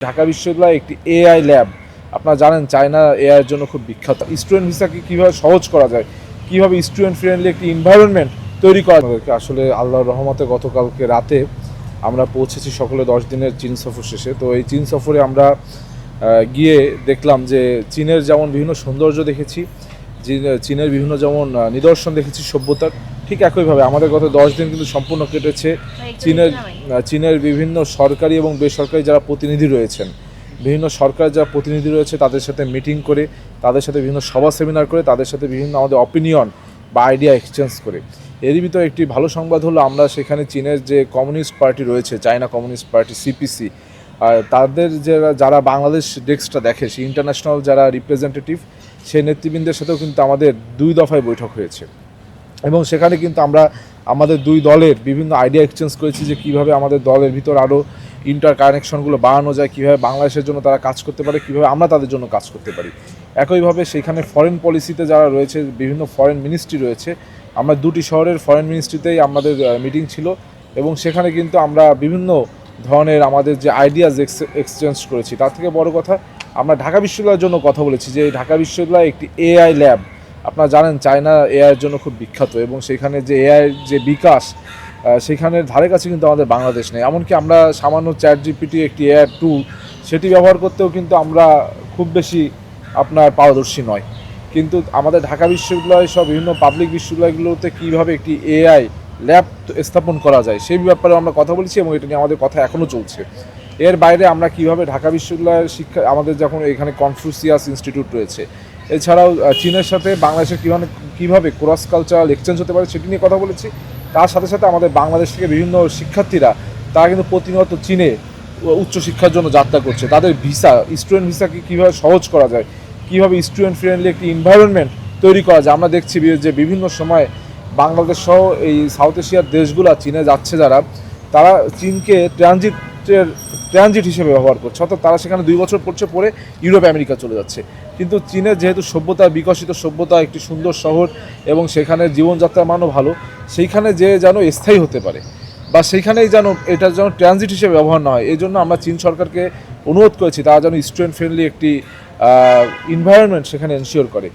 ঢাকা বিশ্ববিদ্যালয় একটি AI lab. আপনারা জানেন চায়না এআই এর জন্য খুব বিখ্যাত। স্টুডেন্ট ভিসাকে কীভাবে সহজ করা যায়, কীভাবে স্টুডেন্ট ফ্রেন্ডলি একটি এনভায়রনমেন্ট তৈরি করা যায়। আসলে আল্লাহর রহমতে গতকালকে রাতে আমরা পৌঁছেছি সকলে 10 দিনের চীন সফর শেষে। তো এই চীন সফরে আমরা গিয়ে দেখলাম যে চীনের যেমন বিভিন্ন সৌন্দর্য দেখেছি, চীনের বিভিন্ন যেমন নিদর্শন দেখেছি সভ্যতার, ঠিক একইভাবে আমাদের গত 10 দিন কিন্তু সম্পূর্ণ কেটেছে চীনের বিভিন্ন সরকারি এবং বেসরকারি যারা প্রতিনিধি রয়েছেন, বিভিন্ন সরকারের যারা প্রতিনিধি রয়েছে তাদের সাথে মিটিং করে, তাদের সাথে বিভিন্ন সভা সেমিনার করে, তাদের সাথে বিভিন্ন আমাদের অপিনিয়ন বা আইডিয়া এক্সচেঞ্জ করে। এরই ভিতরে একটি ভালো সংবাদ হলো আমরা সেখানে চীনের যে কমিউনিস্ট পার্টি রয়েছে, চায়না কমিউনিস্ট পার্টি সিপিসি, আর তাদের যারা বাংলাদেশ ডেস্কটা দেখে, সেই ইন্টারন্যাশনাল যারা রিপ্রেজেন্টেটিভ, সেই নেতৃবৃন্দের সাথেও কিন্তু আমাদের 2 দফায় বৈঠক হয়েছে এবং সেখানে কিন্তু আমরা আমাদের 2 দলের বিভিন্ন আইডিয়া এক্সচেঞ্জ করেছি যে কীভাবে আমাদের দলের ভিতর আরও ইন্টার কানেকশনগুলো বাড়ানো যায়, কীভাবে বাংলাদেশের জন্য তারা কাজ করতে পারে, কীভাবে আমরা তাদের জন্য কাজ করতে পারি। একইভাবে সেখানে ফরেন পলিসিতে যারা রয়েছে, বিভিন্ন ফরেন মিনিস্ট্রি রয়েছে, আমরা 2টি শহরের ফরেন মিনিস্ট্রিতেই আমাদের মিটিং ছিল এবং সেখানে কিন্তু আমরা বিভিন্ন ধরনের আমাদের যে আইডিয়াজ এক্সচেঞ্জ করেছি। তার থেকে বড় কথা, আমরা ঢাকা বিশ্ববিদ্যালয়ের জন্য কথা বলেছি যে ঢাকা বিশ্ববিদ্যালয় একটি এআই ল্যাব। আপনারা জানেন চায়না এআই এর জন্য খুব বিখ্যাত এবং সেখানে যে এআই যে বিকাশ, সেখানের ধারে কাছে কিন্তু আমাদের বাংলাদেশ নেই। এমনকি আমরা সামান্য ChatGPT একটি এআই টুল, সেটি ব্যবহার করতেও কিন্তু আমরা খুব বেশি আপনার পারদর্শী নয়। কিন্তু আমাদের ঢাকা বিশ্ববিদ্যালয় সব বিভিন্ন পাবলিক বিশ্ববিদ্যালয়গুলোতে কীভাবে একটি এআই ল্যাব স্থাপন করা যায় সেই ব্যাপারে আমরা কথা বলেছি এবং এটা নিয়ে আমাদের কথা এখনও চলছে। এর বাইরে আমরা কীভাবে ঢাকা বিশ্ববিদ্যালয়ের শিক্ষা, আমাদের যখন এখানে কনফুসিয়াস ইনস্টিটিউট রয়েছে, এছাড়াও চীনের সাথে বাংলাদেশের কীভাবে ক্রস কালচারাল এক্সচেঞ্জ হতে পারে সেটি নিয়ে কথা বলেছি। তার সাথে সাথে আমাদের বাংলাদেশ থেকে বিভিন্ন শিক্ষার্থীরা তারা কিন্তু প্রতিনিয়ত চীনে উচ্চশিক্ষার জন্য যাত্রা করছে। তাদের ভিসা, স্টুডেন্ট ভিসাকে কীভাবে সহজ করা যায়, কীভাবে স্টুডেন্ট ফ্রেন্ডলি একটি এনভায়রনমেন্ট তৈরি করা যায়। আমরা দেখছি যে বিভিন্ন সময় বাংলাদেশ সহ এই সাউথ এশিয়ার দেশগুলো চীনে যাচ্ছে যারা, তারা চীনকে ট্রানজিট হিসেবে ব্যবহার করছে, অর্থাৎ তারা সেখানে 2 বছর পরে ইউরোপ আমেরিকা চলে যাচ্ছে। কিন্তু চীনের যেহেতু সভ্যতা, বিকশিত সভ্যতা, একটি সুন্দর শহর এবং সেখানে জীবনযাত্রার মানও ভালো, সেইখানে যে যেন স্থায়ী হতে পারে বা সেইখানেই যেন এটা যেন ট্রানজিট হিসেবে ব্যবহার না হয়, এই জন্য আমরা চীন সরকারকে অনুরোধ করেছি তারা যেন স্টুডেন্ট ফ্রেন্ডলি একটি এনভায়রনমেন্ট সেখানে এনশিওর করে।